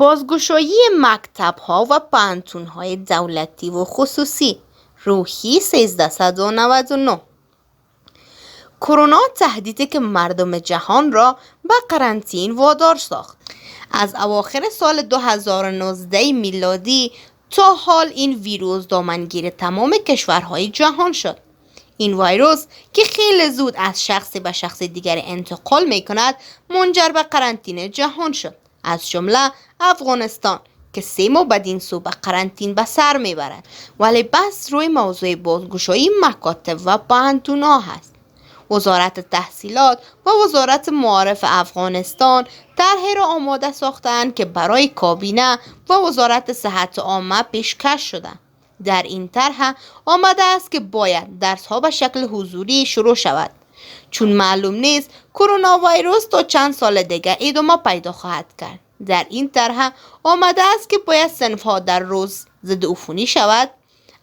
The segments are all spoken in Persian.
بازگشایی مکتب‌ها و پوهنتون‌های دولتی و خصوصی. روحی 1399. کرونا تهدیدی که مردم جهان را به قرنطین وادار ساخت. از اواخر سال 2019 میلادی تا حال این ویروس دامنگیر تمام کشورهای جهان شد. این ویروس که خیلی زود از شخص به شخص دیگر انتقال می کند منجر به قرنطینه جهان شد، از جمله افغانستان که 3 ماه بدین سو به قرنطین به سر می برد. ولی بس روی موضوع بازگشایی مکاتب و پوهنتون‌ها هست. وزارت تحصیلات و وزارت معارف افغانستان طرحی را آماده ساختند که برای کابینه و وزارت صحت عامه پیشکش شده. در این طرح آمده است که باید درس‌ها به شکل حضوری شروع شود، چون معلوم نیست کرونا ویروس تا چند سال دیگر ادامه پیدا خواهد کرد. در این طرح آمده است که باید صنف‌ها در روز ضد عفونی شود،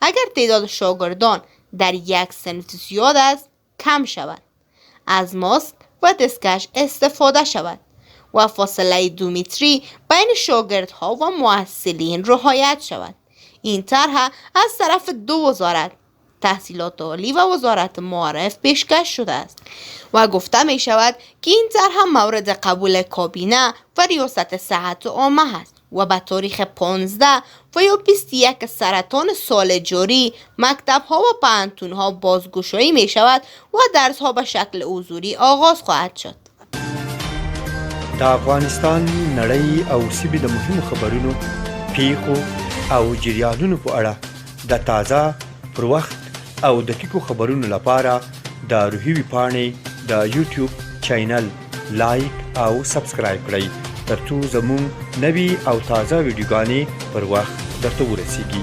اگر تعداد شاگردان در یک صنف زیاد است کم شود، از ماسک و دستکش استفاده شود و فاصله 2 متری بین شاگردها و محصلین رعایت شود. این طرح از طرف 2 وزارت، تحصیلات عالی و وزارت معارف پیشکش شده است و گفته می شود که این طرح مورد قبول کابینه و ریاست صحت عامه است و به تاریخ 15 و یا 21 سرطان سال جاری مکتب‌ها و پوهنتون‌ها بازگشایی می شود و درس‌ها به شکل حضوری آغاز خواهد شد. د افغانستان نړۍ او سیمې د مهمو خبرونو، پیښو او جریانونو په اړه د تازه، پر وخت او دقیقو خبرونو لپاره د روحي ویبپاڼې د یوټیوب چینل لایک او سبسکرایب کړئ، ترڅو زموږ نوي او تازه ویډیوګانې پر وخت درته ورسیږي.